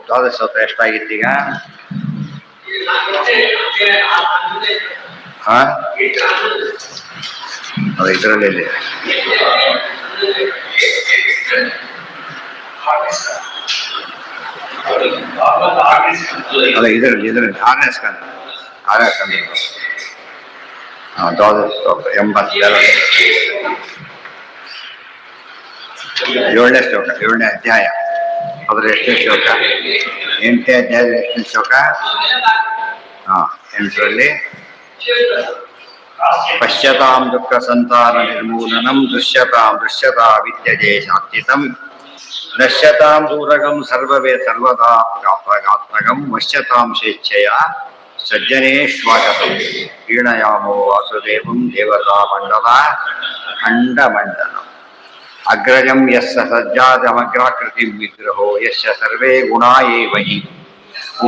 ದ್ವಾದಶ ಸ್ತೋತ್ರ ಎಷ್ಟಾಗಿತ್ತೀಗ? ಅದು ಇದರಲ್ಲಿ ಅಲ್ಲ ಇದರಲ್ಲಿ ಆರನೇ ಸ್ಕಂದ ದ್ವಾದಶ ಸ್ತೋತ್ರ 82 ಏಳನೇ ಶ್ಲೋಕ, 7ನೇ ಅಧ್ಯಾಯ. ಅದರ ಎಷ್ಟನೇ ಶ್ಲೋಕ? 8ನೇ ಅಧ್ಯಾಯದ ಎಷ್ಟನೇ ಶ್ಲೋಕ? 8ರಲ್ಲಿ ಪಶ್ಯತಾಂ ದುಃಖ ಸಂತಾನ ನಿರ್ಮೂಲನಂ ದೃಶ್ಯತಾಂ ದೃಶ್ಯತಾ ವಿದ್ಯಜೆ ಶಾಂತಿತಂ ನಶ್ಯತಾಂ ದೂರಗಂ ಸರ್ವವೇ ಸರ್ವದಾ ಪ್ರಾಪ್ತಗಾತ್ಮಗಂ ವಶ್ಯತಾಂ ಸ್ವೇಚ್ಛೆಯ ಸಜ್ಜನೇ ಸ್ವಾಗತಂ ಕ್ರೀಣಯಾಮೋ ವಾಸುದೇವಂ ದೇವತಾ ಮಂಡಲ ಖಂಡಮಂಡಲಂ ಅಗ್ರಜಂ ಯಸ್ಸ ಸಜ್ಜಾತಮಗ್ರಾಕೃತಿಂ ವಿಗ್ರಹೋ ಯಸ್ಯ ಸರ್ವೇ ಗುಣಾ ಏವ ಹಿ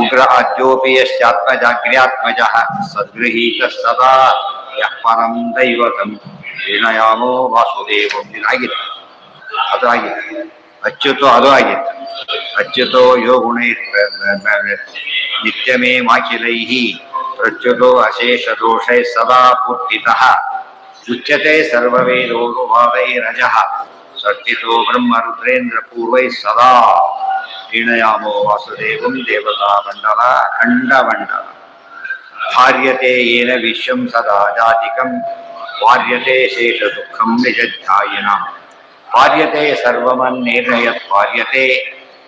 ಉಗ್ರ ಅದ್ಯೋಪಿ ಯಸ್ಯಾತ್ಮಜಾಗ್ರ್ಯಾತ್ಮಜಃ ಸದ್ಗೃಹೀತ ಸದಾ ಯಃ ಪರಂ ದೈವತಂ ಕ್ರೀಣಯಾಮೋ ವಾಸುದೇವಂ. ಇದಾಗಿದೆ, ಅದು ಆಗಿದೆ. ಅಚ್ಯುತೋ ಅದು ಆಗಿತ್ತು. ಅಚ್ಯುತೋ ಯೋ ಗುಣೈ ನಿತ್ಯಮೇ ಮಾಖಿಲೈಃ ಪ್ರಚ್ಯುತೋ ಅಶೇಷ ದೋಷೈ ಸದಾ ಪೂರ್ತಿತಃ ಉಚ್ಯತೆ ಸರ್ವವೇದೋನುಭಾವೈರಜಃ ಸರ್ಜಿತೋ ಬ್ರಹ್ಮ ರುದ್ರೇಂದ್ರ ಪೂರ್ವೈ ಸದಾ ಕ್ರೀಣಯಾಮೋ ವಾಸುದೇವಂ ದೇವತಾ ಮಂಡಲ ಖಂಡಮಂಡಲ ಧಾರ್ಯತೆ ಯೇನ ವಿಶ್ವಂ ಸದಾ ಜಾತಿಕಂ ವಾರ್ಯತೆ ಶೇಷ ದುಃಖಂ ನಿಜಧ್ಯಾಯಿನಾಂ ಪಾರ್ಯತೆ ಸರ್ವಮನ್ನೇರ್ಣಯತ್ ಪಾರ್ಯತೆ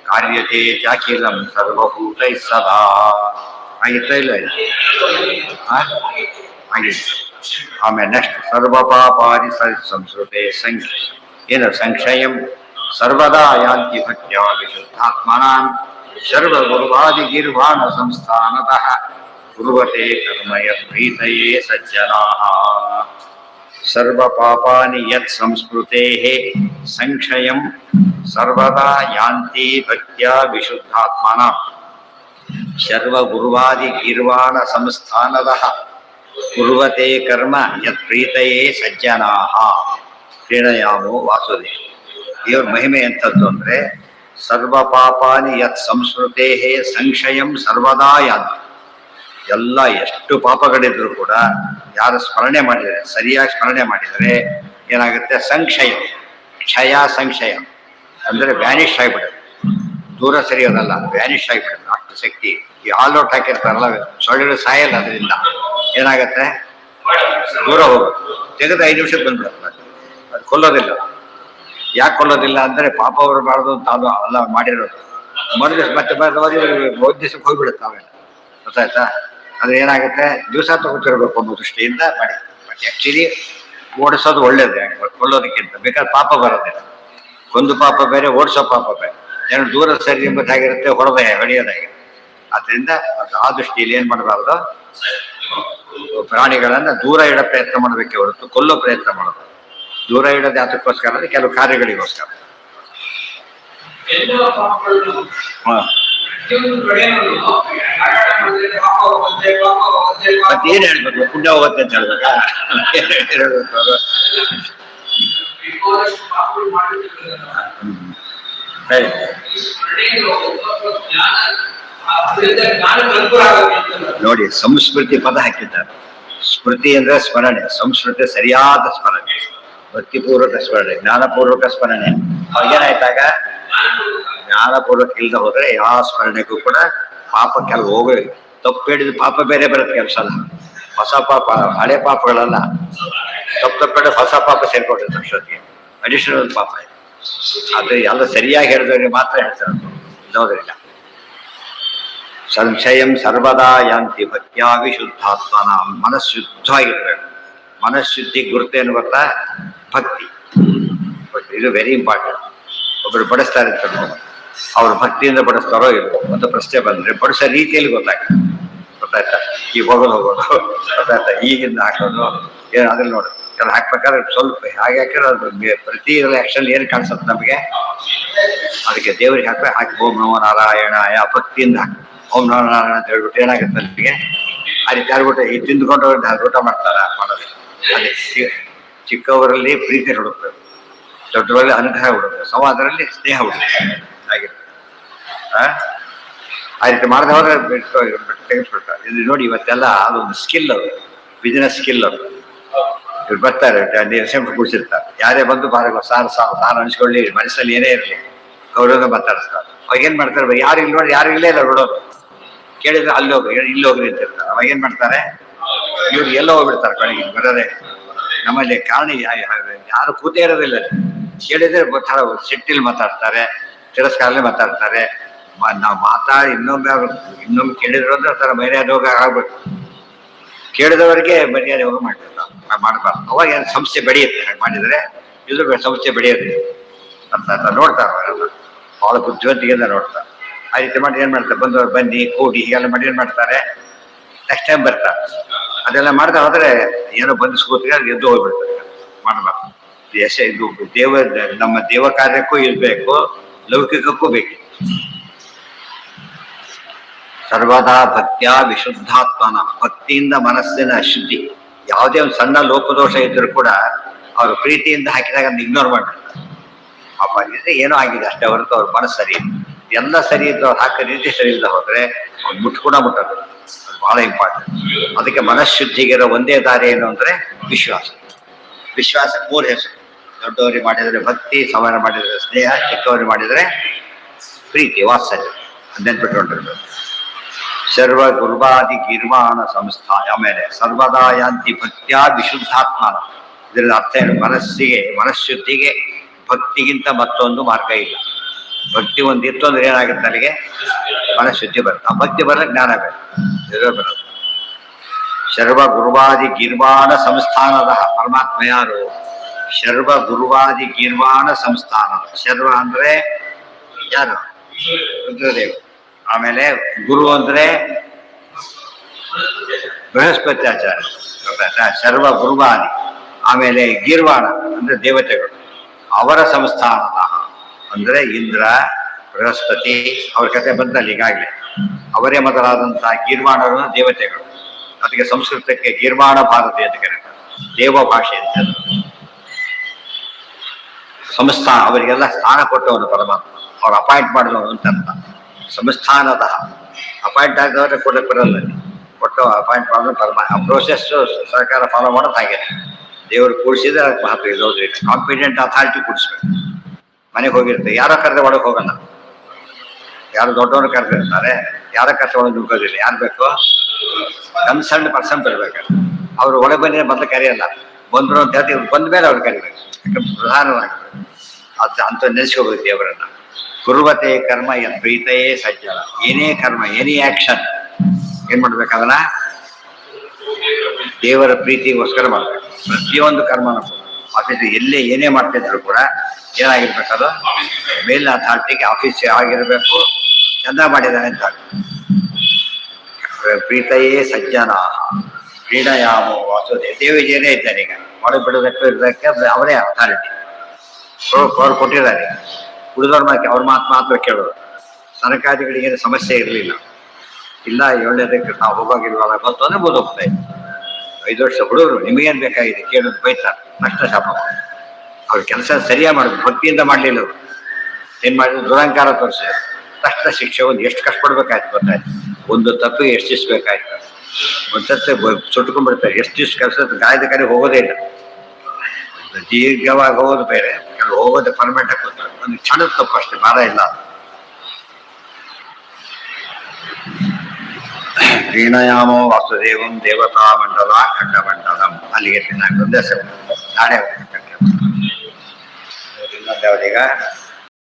ಕಾರ್ಯತೆ ಚಾಖಿಲಂ ಸರ್ವಭೂತೈ ಸದಾ. ಆಗಿತ್ತ ಇಲ್ಲ? ಆಗಿತ್ತು. ಆಮೇಲೆ ನೆಕ್ಸ್ಟ್ ಸರ್ವಪಾಪಾದಿ ಸಂಸ್ಕೃತೆ ಏನು ಸಂಕ್ಷಯಂ ಸರ್ವದಾ ಯಾಂತಿ ಭಕ್ತ್ಯಾ ವಿಶುದ್ಧಾತ್ಮನಾಂ ಸರ್ವಗುರುವಾದಿ ಗಿರ್ವಾಣ ಸಂಸ್ಥಾನತಃ ಕುರ್ವತೆ ಕರ್ಮಯ ಪ್ರೀತಯೇ ಸಜ್ಜನಾಃ. ಸರ್ವಪಾಪಾನಿ ಯತ್ ಸಂಸ್ಕೃತೇಃ ಸಂಕ್ಷಯಂ ಸರ್ವದಾ ಯಾಂತಿ ಭಕ್ತ್ಯಾ ವಿಶುದ್ಧಾತ್ಮನಾಂ ಸರ್ವಗುರುವಾದಿ ಗಿರ್ವಾಣ ಸಂಸ್ಥಾನತಃ ಕುರ್ವತೆ ಕರ್ಮ ಯತ್ ಪ್ರೀತಯೇ ಸಜ್ಜನಾಃ ಕ್ರೀಣಯಾಮೋ ವಾಸುದೇವ. ದೇವ್ರ ಮಹಿಮೆ ಎಂಥದ್ದು ಅಂದರೆ ಸರ್ವ ಪಾಪಾನಿ ಯತ್ ಸಂಸ್ಕೃತೇ ಸಂಕ್ಷಯಂ ಸರ್ವದಾ ಯಾಂತಿ. ಎಲ್ಲ ಎಷ್ಟು ಪಾಪಗಳಿದ್ರು ಕೂಡ ಯಾರು ಸ್ಮರಣೆ ಮಾಡಿದರೆ, ಸರಿಯಾಗಿ ಸ್ಮರಣೆ ಮಾಡಿದರೆ ಏನಾಗುತ್ತೆ? ಸಂಕ್ಷಯ, ಕ್ಷಯ ಸಂಕ್ಷಯ ಅಂದರೆ ವ್ಯಾನಿಷ್ ಆಗಿಬಿಡುತ್ತೆ. ದೂರ ಸರಿಯೋದಲ್ಲ, ವ್ಯಾನಿಷ್ ಆಗಿಬಿಡುತ್ತೆ. ಅಷ್ಟು ಶಕ್ತಿ. ಈ ಆಲ್ ಔಟ್ ಹಾಕಿರ್ತಾರಲ್ಲ, ಸೊಳ್ಳೆಗಳು ಸಾಯಲ್ಲ. ಅದರಿಂದ ಏನಾಗತ್ತೆ? ದೂರ ಹೋಗುತ್ತೆ. ತೆಗೆದು 5 ನಿಮಿಷಕ್ಕೆ ಬಂದ್ಬಿಡುತ್ತೆ. ಅದು ಕೊಲ್ಲೋದಿಲ್ಲ. ಯಾಕೆ ಕೊಲ್ಲೋದಿಲ್ಲ ಅಂದರೆ ಪಾಪ ಬರಬಾರ್ದು ಅಂತ ಅದು ಅಲ್ಲ ಮಾಡಿರೋದು. ಮರುದಿವ್ಸ ಮತ್ತೆ ಒಂದು ದಿವಸಕ್ಕೆ ಹೋಗ್ಬಿಡುತ್ತೆ ಅವೆಲ್ಲ. ಗೊತ್ತಾಯ್ತಾ? ಅದು ಏನಾಗುತ್ತೆ? ದಿವಸ ತಗೋತಿರ್ಬೇಕು ಅನ್ನೋ ದೃಷ್ಟಿಯಿಂದ ಮಾಡಿ. ಬಟ್ ಆ್ಯಕ್ಚುಲಿ ಓಡಿಸೋದು ಒಳ್ಳೇದು, ಕೊಲ್ಲೋದಕ್ಕಿಂತ. ಬೇಕಾದ್ರೆ ಪಾಪ ಬರೋದಿಲ್ಲ. ಕೊಂದು ಪಾಪ ಬೇರೆ, ಓಡಿಸೋ ಪಾಪ ಬೇರೆ. ಜನ ದೂರ ಸರಿ ಎಂಬುದಾಗಿರುತ್ತೆ, ಹೊಡೆಯೋದಾಗಿರುತ್ತೆ. ಆದ್ದರಿಂದ ಆ ದೃಷ್ಟಿಯಲ್ಲಿ ಏನು ಮಾಡಬಾರ್ದು? ಪ್ರಾಣಿಗಳನ್ನು ದೂರ ಇಡೋ ಪ್ರಯತ್ನ ಮಾಡಬೇಕೆ ಹೊರತು ಕೊಲ್ಲೋ ಪ್ರಯತ್ನ ಮಾಡೋದು. ದೂರ ಇಡೋದು ಯಾತಕ್ಕೋಸ್ಕರ ಅಂದರೆ ಕೆಲವು ಕಾರ್ಯಗಳಿಗೋಸ್ಕರ. ಮತ್ತೇನು ಹೇಳ್ಬೇಕು? ಪುಣ್ಯ ಹೋಗುತ್ತೆ ಅಂತ ಹೇಳ್ಬೇಕಾ? ನೋಡಿ, ಸಂಸ್ಕೃತಿ ಪದ ಹಾಕಿದ್ದಾರೆ. ಸ್ಮೃತಿ ಅಂದ್ರೆ ಸ್ಮರಣೆ, ಸಂಸ್ಕೃತಿ ಸರಿಯಾದ ಸ್ಮರಣೆ, ಭಕ್ತಿಪೂರ್ವಕ ಸ್ಮರಣೆ, ಜ್ಞಾನಪೂರ್ವಕ ಸ್ಮರಣೆ. ಅವಾಗೇನಾಯ್ತಾಗ ಜ್ಞಾನಪೂರ್ವಕ ಇಲ್ಲದೆ ಹೋದ್ರೆ ಯಾವ ಸ್ಮರಣೆಗೂ ಕೂಡ ಪಾಪ ಕೆಲವು ಹೋಗಿ ತಪ್ಪು ಹೇಳಿದ ಪಾಪ ಬೇರೆ ಬರುತ್ತೆ. ಕೆಲಸ ಅಲ್ಲ, ಹೊಸ ಪಾಪ, ಹಳೆ ಪಾಪಗಳಲ್ಲ. ತಪ್ಪು ಹೊಸ ಪಾಪ ಸೇರ್ಕೊಂಡಿರ್ತಾರೆ ಅಷ್ಟೊತ್ತಿಗೆ, ಅಡಿಷನಲ್ ಪಾಪ. ಅದು ಎಲ್ಲ ಸರಿಯಾಗಿ ಹೇಳಿದವರಿಗೆ ಮಾತ್ರ ಹೇಳ್ತಾರೆ, ಇಲ್ಲೋದ್ರಿಲ್ಲ. ಸಂಶಯಂ ಸರ್ವದಾ ಯಾಂತಿ ಭಕ್ತ್ಯಾ ವಿಶುದ್ಧಾತ್ಮನ. ಮನಸ್ಶುದ್ಧವಾಗಿರ್ಬೇಕು. ಮನಃಶುದ್ಧಿ ಗುರುತೇನು ಗೊತ್ತಾ? ಭಕ್ತಿ. ಇದು ವೆರಿ ಇಂಪಾರ್ಟೆಂಟ್. ಒಬ್ಬರು ಬಡಿಸ್ತಾ ಇರ್ತಾರೆ, ಅವ್ರು ಭಕ್ತಿಯಿಂದ ಬಡಿಸ್ತಾರೋ ಇರೋ ಒಂದು ಪ್ರಶ್ನೆ ಬಂದ್ರೆ ಬಡಿಸೋ ರೀತಿಯಲ್ಲಿ ಗೊತ್ತಾಯ್ತಾ? ಈಗ ಹೋಗೋದು ಗೊತ್ತಾಯ್ತಾ? ಈಗಿಂದ ಹಾಕೋದು ಏನು ಅದ್ರಲ್ಲಿ ನೋಡು. ಎಲ್ಲ ಹಾಕ್ಬೇಕಾದ್ರೆ ಸ್ವಲ್ಪ ಹಾಗೆ ಹಾಕಿದ್ರೆ ಅದು ಪ್ರತಿ ಆಕ್ಷನ್ ಏನು ಕಾಣಿಸುತ್ತೆ ನಮಗೆ? ಅದಕ್ಕೆ ದೇವರಿಗೆ ಹಾಕಿ ಓಂ ನಮೋ ನಾರಾಯಣಾಯ ಭಕ್ತಿಯಿಂದ ಓಂ ನಮೋ ನಾರಾಯಣ ಅಂತ ಹೇಳ್ಬಿಟ್ಟು ಏನಾಗುತ್ತೆ ನಮಗೆ? ಆ ರೀತಿ ಹೇಳ್ಬಿಟ್ಟು ಈ ತಿಂದುಕೊಂಡು ಊಟ ಮಾಡೋದು. ಅದೇ ಚಿಕ್ಕವರಲ್ಲಿ ಪ್ರೀತಿ ಹುಡುಕ್ಬೇಕು, ದೊಡ್ಡವರಲ್ಲಿ ಅನುಗ್ರಹ ಹುಡುಕ್ಬೇಕು, ಸಮಾಜದಲ್ಲಿ ಸ್ನೇಹ ಹುಡುಕ್ಬೇಕು. ಹಾಗೆ ಆ ರೀತಿ ಮಾಡದೆ ಹೋದ್ರೆ ತೆಗೆದುಕೊಳ್ತಾರೆ. ಇದು ನೋಡಿ ಇವತ್ತೆಲ್ಲ ಅದೊಂದು ಸ್ಕಿಲ್, ಅದು ಬಿಸಿನೆಸ್ ಸ್ಕಿಲ್. ಅದು ಇವ್ರು ಬರ್ತಾರೆ ಕೂಡಿಸಿರ್ತಾರೆ, ಯಾರೇ ಬಂದು ಸಾರು ಅನ್ಸ್ಕೊಳ್ಳಿ, ಮನಸ್ಸಲ್ಲಿ ಏನೇ ಇರಲಿ ಗೌರವ ಮಾತಾಡಿಸ್ತಾರೆ. ಅವಾಗ ಏನ್ ಮಾಡ್ತಾರೆ, ಯಾರು ಇಲ್ಲಿ ನೋಡಿ, ಯಾರು ಇಲ್ಲೇ ಇಲ್ಲ ನೋಡೋದು, ಕೇಳಿದ್ರೆ ಅಲ್ಲಿ ಹೋಗಿ ಇಲ್ಲಿ ಹೋಗ್ರಿ ಅಂತಿರ್ತಾರೆ. ಅವಾಗ ಏನ್ ಮಾಡ್ತಾರೆ, ಇವ್ರು ಎಲ್ಲ ಹೋಗ್ಬಿಡ್ತಾರೆ ಕಡೆಗೆ, ಬರೋದೇ. ನಮ್ಮಲ್ಲಿ ಕಾರಣ ಯಾರು ಕೂತೇ ಇರೋದಿಲ್ಲ, ಕೇಳಿದ್ರೆ ಸಿಟ್ಟಿಲ್ ಮಾತಾಡ್ತಾರೆ, ತಿರಸ್ಕಾರದಲ್ಲಿ ಮಾತಾಡ್ತಾರೆ. ನಾವು ಮಾತಾಡಿ ಇನ್ನೊಮ್ಮೆ ಕೇಳಿದ್ರು ಅಂದ್ರೆ ಆ ಥರ ಮರ್ಯಾದೆ ಹೋಗ ಆಗ್ಬೇಕು. ಕೇಳಿದವರಿಗೆ ಮರ್ಯಾದೆ ಹೋಗ ಮಾಡಬಾರ್ದು. ಅವಾಗ ಏನು ಸಂಸ್ಥೆ ಬೆಳೆಯುತ್ತೆ. ಹಾಗೆ ಮಾಡಿದ್ರೆ ಇದು ಸಂಸ್ಥೆ ಬೆಳೆಯುತ್ತೆ ಅಂತ ನೋಡ್ತಾರೆ. ಅವರೆಲ್ಲ ಭಾಳ ಬುದ್ಧಿವಂತಿಕೆಯಿಂದ ನೋಡ್ತಾರೆ. ಆ ರೀತಿ ಮಾಡಿ ಏನ್ ಮಾಡ್ತಾರೆ, ಬಂದವ್ರು ಬನ್ನಿ ಕೂಡಿ ಹೀಗೆಲ್ಲ ಮಾಡಿ ಏನ್ ಮಾಡ್ತಾರೆ, ನೆಕ್ಸ್ಟ್ ಟೈಮ್ ಬರ್ತಾರೆ. ಅದೆಲ್ಲ ಮಾಡ್ತಾ ಹೋದ್ರೆ ಏನೋ ಬಂದು ಸ್ಕೂತಿಗೆ ಎದ್ದು ಹೋಗ್ಬಿಡ್ತಾರೆ. ಮಾಡಬಾರ್ದು. ಇದು ನಮ್ಮ ದೇವ ಕಾರ್ಯಕ್ಕೂ ಇರಬೇಕು, ಲೌಕಿಕಕ್ಕೂ ಬೇಕು. ಸರ್ವದಾ ಭಕ್ತಿಯ ವಿಶುದ್ಧಾತ್ಮನ, ಭಕ್ತಿಯಿಂದ ಮನಸ್ಸಿನ ಅಶುದ್ಧಿ. ಯಾವುದೇ ಒಂದು ಸಣ್ಣ ಲೋಪದೋಷ ಇದ್ರೂ ಕೂಡ ಅವರು ಪ್ರೀತಿಯಿಂದ ಹಾಕಿದಾಗ ಅದನ್ನ ಇಗ್ನೋರ್ ಮಾಡ್ಬಿಡ್ತಾರೆ. ಪಾಪ ಇದ್ರೆ ಏನೋ ಆಗಿದೆ ಅಷ್ಟೇ ಹೊರತು ಅವ್ರ ಮನಸ್ಸು ಸರಿ ಎಲ್ಲ ಸರಿ ಇದ್ದು ಅವ್ರು ಹಾಕೋ ರೀತಿ ಸರಿ ಇಲ್ಲದೆ ಹೋದ್ರೆ ಅವ್ರು ಮುಟ್ಕೋದು ಅದು ಬಹಳ ಇಂಪಾರ್ಟೆಂಟ್. ಅದಕ್ಕೆ ಮನಃಶುದ್ಧಿಗಿರೋ ಒಂದೇ ದಾರಿ ಏನು ಅಂದ್ರೆ ವಿಶ್ವಾಸ. ವಿಶ್ವಾಸ 3 ಹೆಸರು. ದೊಡ್ಡವರಿಗೆ ಮಾಡಿದರೆ ಭಕ್ತಿ, ಸಮಾನ ಮಾಡಿದರೆ ಸ್ನೇಹ, ಚಿಕ್ಕವರಿಗೆ ಮಾಡಿದರೆ ಪ್ರೀತಿ, ವಾತ್ಸಲ್ಯ. ಅದನ್ನು ಬಿಟ್ಕೊಂಡಿರ್ಬೇಕು. ಸರ್ವ ಗುರುವಾದಿ ಗಿರ್ವಾಣ ಸಂಸ್ಥಾ. ಆಮೇಲೆ ಸರ್ವದಾ ಯಾಂತಿ ಭಕ್ತಿಯ ವಿಶುದ್ಧಾತ್ಮನ. ಇದರ ಅರ್ಥ ಏನು, ಮನಃಶುದ್ಧಿಗೆ ಭಕ್ತಿಗಿಂತ ಮತ್ತೊಂದು ಮಾರ್ಗ ಇಲ್ಲ. ಭಕ್ತಿ ಒಂದಿತ್ತು ಅಂದ್ರೆ ಏನಾಗುತ್ತೆ, ಅಲ್ಲಿಗೆ ಮನಃಶುದ್ಧಿ ಬರುತ್ತೆ. ಆ ಭಕ್ತಿ ಬರಲ್ಲ, ಜ್ಞಾನ ಬರೋದು. ಶರ್ವ ಗುರುವಾದಿ ಗಿರ್ವಾಣ ಸಂಸ್ಥಾನದ ಪರಮಾತ್ಮ ಯಾರು, ಶರ್ವ ಗುರುವಾದಿ ಗಿರ್ವಾಣ ಸಂಸ್ಥಾನ. ಶರ್ವ ಅಂದ್ರೆ ಯಾರು, ರುದ್ರದೇವ. ಆಮೇಲೆ ಗುರು ಅಂದ್ರೆ ಬೃಹಸ್ಪತಿ ಆಚಾರ್ಯ, ಶರ್ವ ಗುರುವಾದಿ. ಆಮೇಲೆ ಗೀರ್ವಾಣ ಅಂದ್ರೆ ದೇವತೆಗಳು, ಅವರ ಸಂಸ್ಥಾನದ ಅಂದ್ರೆ ಇಂದ್ರ, ಬೃಹಸ್ಪತಿ, ಅವ್ರ ಕಥೆ ಬಂದಲ್ಲಿ ಈಗಾಗಲೇ. ಅವರೇ ಮೊದಲಾದಂತಹ ಗೀರ್ವಾಣರು ದೇವತೆಗಳು. ಅದಕ್ಕೆ ಸಂಸ್ಕೃತಕ್ಕೆ ಗೀರ್ವಾಣ ಭಾರತಿ ಅಂತ ಕರೀತಾರೆ, ದೇವ ಭಾಷೆ ಅಂತ. ಸಂಸ್ಥಾನ, ಅವರಿಗೆಲ್ಲ ಸ್ಥಾನ ಕೊಟ್ಟವನು ಪರಮಾತ್ಮ, ಅವ್ರು ಅಪಾಯಿಂಟ್ ಮಾಡಿದವನು ಅಂತ ಅರ್ಥ. ಸಂಸ್ಥಾನದ ಅಪಾಯಿಂಟ್ ಆಗಿದವ್ರೆ ಕೊಡಕ್ಕೆ ಬರಲ್ಲ, ಕೊಟ್ಟು ಅಪಾಯಿಂಟ್ ಮಾಡೋದು ಪರಮ. ಆ ಪ್ರೋಸೆಸ್ ಸರ್ಕಾರ ಫಾಲೋ ಮಾಡೋದು ಹಾಗೆ. ದೇವರು ಕೂಡಿಸಿದ್ರೆ ಅದಕ್ಕೆ ಮಹತ್ವ ಇರೋದ್ರಿ. Competent authority ಕೂಡಿಸ್ಬೇಕು. ಮನೆಗೆ ಹೋಗಿರ್ತಾರೆ, ಯಾರೋ ಕರೆದ್ರೆ ಒಳಗೆ ಹೋಗಲ್ಲ. ಯಾರು ದೊಡ್ಡವರು ಕರೆದಿರ್ತಾರೆ, ಯಾರ ಕಷ್ಟ ಒಳಗೆ ನುಗ್ಗೋದಿಲ್ಲ. ಯಾರು ಬೇಕು, ಕನ್ಸರ್ನ್ ಪರ್ಸನ್ ಬರಬೇಕು. ಅವ್ರು ಒಳಗೆ ಬಂದ್ರೆ ಮೊದಲು ಕರೆಯಲ್ಲ, ಬಂದ್ರು ಅಂತ ಹೇಳ್ತೀವಿ, ಬಂದ ಮೇಲೆ ಅವ್ರು ಕರಿಬೇಕು. ಯಾಕಂದ್ರೆ ಪ್ರಧಾನವಾಗಿ ಅದು ಅಂತ ನೆನೆಸ್ಕೋಬೇಕು ದೇವರನ್ನ. ಕುರುವತೆ ಕರ್ಮ ಪ್ರೀತೆಯೇ ಸಜ್ಜನ. ಏನೇ ಕರ್ಮ, ಎನಿ ಆಕ್ಷನ್ ಏನ್ ಮಾಡ್ಬೇಕಾದಲ್ಲ, ದೇವರ ಪ್ರೀತಿಗೋಸ್ಕರ ಮಾಡ್ಬೇಕು. ಪ್ರತಿಯೊಂದು ಕರ್ಮನ ಆಫೀಸ್ ಎಲ್ಲೇ ಏನೇ ಮಾಡ್ತಿದ್ರು ಕೂಡ ಏನಾಗಿರ್ಬೇಕದು, ಮೇಲಿನ ಅಥಾರಿಟಿಗೆ ಆಫೀಸ್ ಆಗಿರ್ಬೇಕು, ಚಂದ ಮಾಡಿದ್ದಾನೆ ಅಂತ. ಪ್ರೀತೆಯೇ ಸಜ್ಜನ ಕ್ರೀಡಾಯಾಮೋ ವಾಸುದೇವ. ದೇವಿಜೇನೇ ಇದ್ದಾನೆ ಈಗ, ಒಳಗೆ ಬಿಡಬೇಕು ಇರಬೇಕು, ಅವರೇ ಅಥಾರಿಟಿ. ಅವ್ರು ಕೊಟ್ಟಿದ್ದಾರೆ. ಉಳಿದವ್ರ ಅವ್ರ ಮಾತ್ರ ಕೇಳೋದು. ಸನಕಾದಿಗಳಿಗೇನು ಸಮಸ್ಯೆ ಇರಲಿಲ್ಲ. ಇಲ್ಲ 7ನೇದಕ್ಕೆ ನಾವು ಹೋಗೋಗಿಲ್ವಲ್ಲ ಗೊತ್ತು ಅಂದ್ರೆ ಹೋಗ್ತಾ ಇದ್ವಿ. 5 ವರ್ಷ ಹುಡುಗರು, ನಿಮಗೇನು ಬೇಕಾಗಿದೆ ಕೇಳೋದು, ಬೈತಾರೆ, ನಷ್ಟ ಶಾಪ. ಅವ್ರ ಕೆಲಸ ಸರಿಯಾಗಿ ಮಾಡೋದು, ಭಕ್ತಿಯಿಂದ ಮಾಡಲಿಲ್ಲ. ಅವರು ಏನ್ ಮಾಡಿದ್ರು, ದುರಂಕಾರ ತೋರಿಸಿದ್ರು. ತಕ್ಷಣ ಶಿಕ್ಷೆ. ಒಂದು ಎಷ್ಟು ಕಷ್ಟಪಡ್ಬೇಕಾಯ್ತು ಗೊತ್ತಾಯ್ತು. ಒಂದು ತಪ್ಪಿಗೆ ಎಷ್ಟು ದಿವ್ಸ ಬೇಕಾಯ್ತು. ಒಂದ್ಸತ್ತೆ ಸುಟ್ಕೊಂಡ್ಬಿಡ್ತಾರೆ. ಎಷ್ಟು ದಿವ್ಸ ಕೆಲಸ ಗಾಯದ ಕಡೆ ಹೋಗೋದೇ ಇಲ್ಲ. ದೀರ್ಘವಾಗಿ ಹೋಗೋದು ಬೇರೆ, ಕೆಲವು ಹೋಗೋದು ಪರ್ಮನೆಂಟ್ ಆಗಿ ಕೂತಾರೆ. ಒಂದು ಕ್ಷಣದ ತಪ್ಪು ಅಷ್ಟೇ, ಭಾರ ಇಲ್ಲ. ಕ್ರೀಣಯಾಮೋ ವಾಸುದೇವಂ ದೇವತಾ ಮಂಡಲ ಖಂಡಮಂಡಲಂ. ಅಲ್ಲಿಗೆ ನಾಳೆ ಇನ್ನೊಂದು ಯಾವ್ದೀಗ